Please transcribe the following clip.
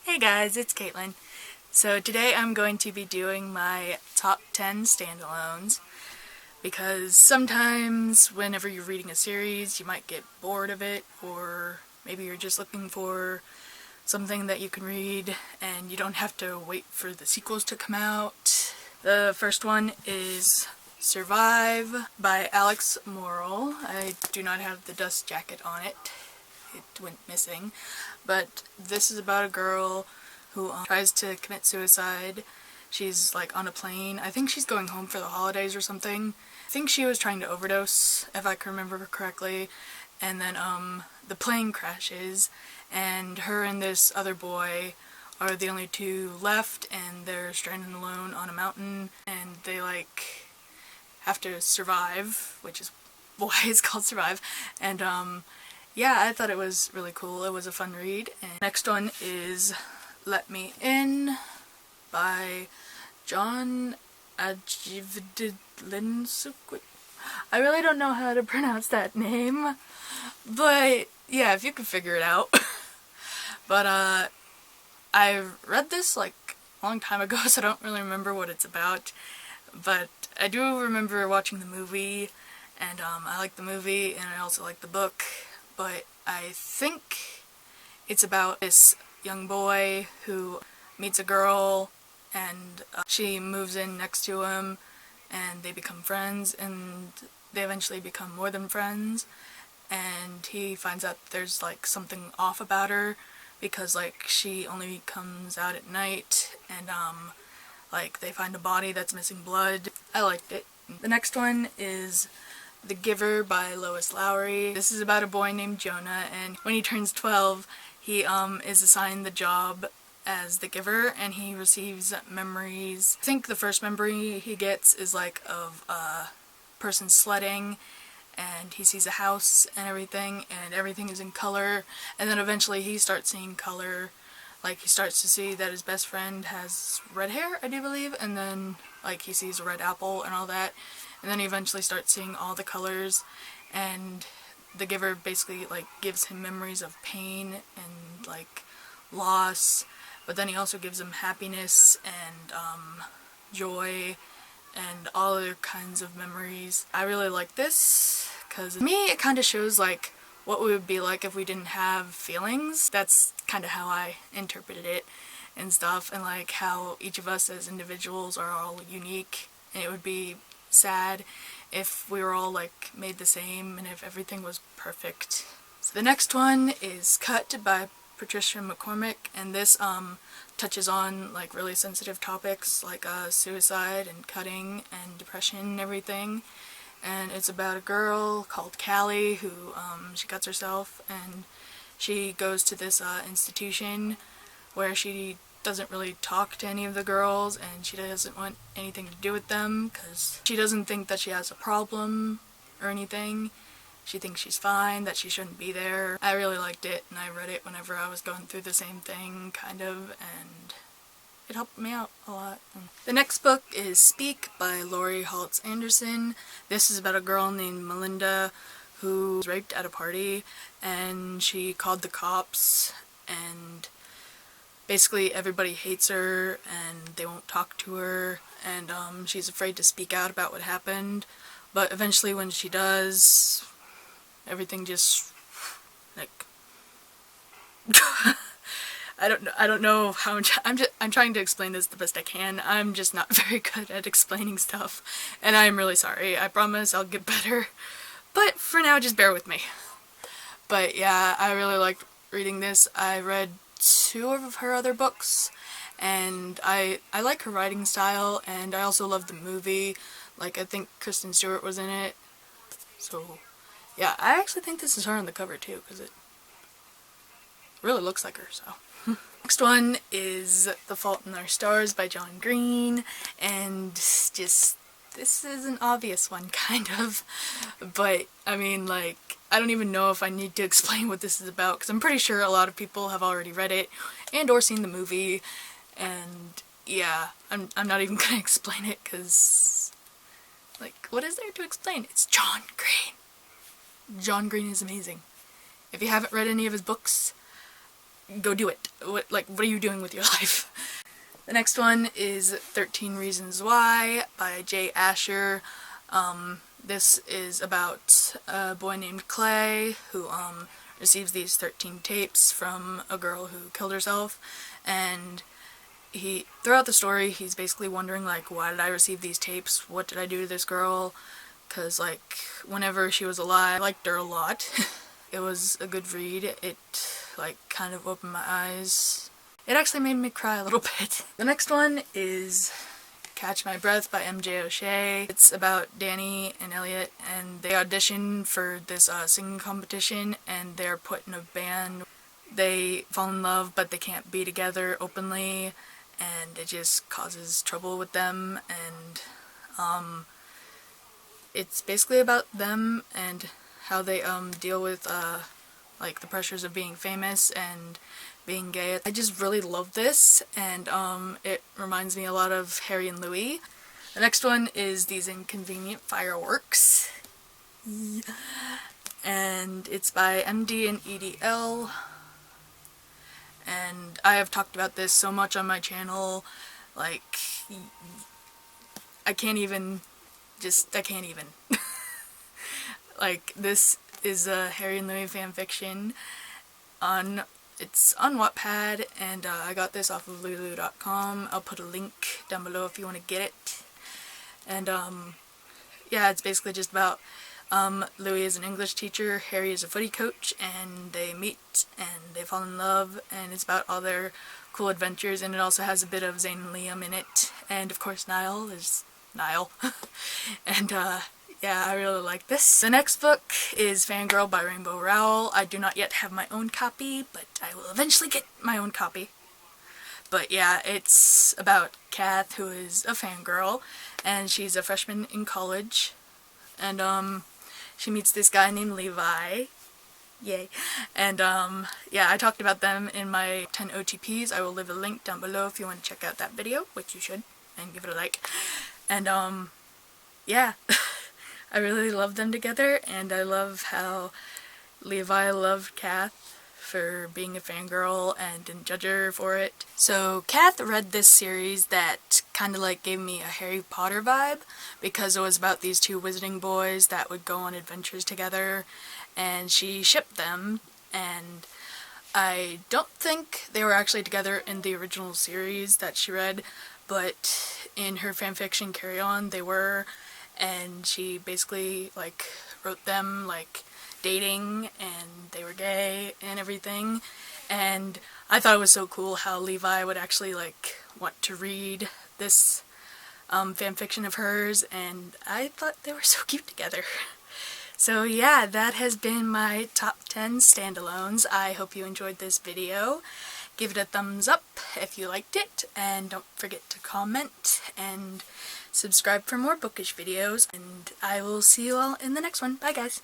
Hey guys, it's Caitlin. So today I'm going to be doing my top 10 standalones because sometimes whenever you're reading a series you might get bored of it, or maybe you're just looking for something that you can read and you don't have to wait for the sequels to come out. The first one is Survive by Alex Morrell. I do not have the dust jacket on it. It went missing. But this is about a girl who tries to commit suicide. She's like on a plane. I think she's going home for the holidays or something. I think she was trying to overdose, if I can remember correctly. And then the plane crashes and her and this other boy are the only two left, and they're stranded alone on a mountain, and they like have to survive, which is why it's called Survive. And yeah, I thought it was really cool. It was a fun read. And next one is Let Me In by John Ajivdlinsuk. I really don't know how to pronounce that name, but yeah, if you could figure it out. But I read this like a long time ago, so I don't really remember what it's about. But I do remember watching the movie, and I like the movie, and I also like the book. But I think it's about this young boy who meets a girl, and she moves in next to him, and they become friends, and they eventually become more than friends. And he finds out there's like something off about her, because like she only comes out at night, and like they find a body that's missing blood. I liked it. The next one is The Giver by Lois Lowry. This is about a boy named Jonah, and when he turns 12, he is assigned the job as the giver, and he receives memories. I think the first memory he gets is like of a person sledding, and he sees a house and everything is in color, and then eventually he starts seeing color. Like he starts to see that his best friend has red hair, I do believe, and then like he sees a red apple and all that. And then he eventually starts seeing all the colors, and the giver basically like gives him memories of pain and like loss, but then he also gives him happiness and joy and all other kinds of memories. I really like this because to me it kind of shows like what we would be like if we didn't have feelings. That's kind of how I interpreted it and stuff, and like how each of us as individuals are all unique, and it would be sad if we were all like made the same and if everything was perfect. So the next one is Cut by Patricia McCormick, and this touches on like really sensitive topics like suicide and cutting and depression and everything. And it's about a girl called Callie who she cuts herself, and she goes to this institution where she doesn't really talk to any of the girls, and she doesn't want anything to do with them because she doesn't think that she has a problem or anything. She thinks she's fine, that she shouldn't be there. I really liked it, and I read it whenever I was going through the same thing, kind of, and it helped me out a lot. The next book is Speak by Laurie Haltz Anderson. This is about a girl named Melinda who was raped at a party, and she called the cops, and basically everybody hates her and they won't talk to her, and she's afraid to speak out about what happened. But eventually when she does, everything just like I don't know how I'm trying to explain this the best I can. I'm just not very good at explaining stuff, and I'm really sorry. I promise I'll get better. But for now, just bear with me. But yeah, I really liked reading this. I read 2 of her other books, and I like her writing style, and I also love the movie. Like, I think Kristen Stewart was in it. So yeah, I actually think this is her on the cover too, because it really looks like her, so. Next one is The Fault in Our Stars by John Green, and just, this is an obvious one, kind of, but I mean, like, I don't even know if I need to explain what this is about, because I'm pretty sure a lot of people have already read it and or seen the movie, and yeah, I'm not even gonna explain it, because, like, what is there to explain? It's John Green. John Green is amazing. If you haven't read any of his books, go do it. What are you doing with your life? The next one is 13 Reasons Why by Jay Asher. This is about a boy named Clay who receives these 13 tapes from a girl who killed herself, and throughout the story he's basically wondering like, why did I receive these tapes? What did I do to this girl? Because like whenever she was alive, I liked her a lot. It was a good read. It like kind of opened my eyes. It actually made me cry a little bit. The next one is Catch My Breath by MJ O'Shea. It's about Danny and Elliot, and they audition for this singing competition, and they're put in a band. They fall in love, but they can't be together openly, and it just causes trouble with them, and it's basically about them and how they deal with like the pressures of being famous and being gay. I just really love this, and it reminds me a lot of Harry and Louis. The next one is These Inconvenient Fireworks, and it's by MD and EDL, and I have talked about this so much on my channel, like, I can't even. Like, this is a Harry and Louis fanfiction it's on Wattpad, and I got this off of lulu.com. I'll put a link down below if you want to get it. And yeah, it's basically just about Louis is an English teacher, Harry is a footy coach, and they meet and they fall in love, and it's about all their cool adventures, and it also has a bit of Zayn and Liam in it, and of course Niall is Niall. And yeah, I really like this. The next book is Fangirl by Rainbow Rowell. I do not yet have my own copy, but I will eventually get my own copy. But yeah, it's about Kath, who is a fangirl, and she's a freshman in college, and she meets this guy named Levi. Yay. And yeah, I talked about them in my 10 OTPs. I will leave a link down below if you want to check out that video, which you should, and give it a like. And yeah. I really love them together, and I love how Levi loved Kath for being a fangirl and didn't judge her for it. So Kath read this series that kind of like gave me a Harry Potter vibe, because it was about these two wizarding boys that would go on adventures together, and she shipped them, and I don't think they were actually together in the original series that she read, but in her fanfiction Carry On they were. And she basically like wrote them like dating, and they were gay and everything, and I thought it was so cool how Levi would actually like want to read this fanfiction of hers, and I thought they were so cute together. So yeah, that has been my top 10 standalones. I hope you enjoyed this video. Give it a thumbs up if you liked it, and don't forget to comment and subscribe for more bookish videos, and I will see you all in the next one. Bye guys!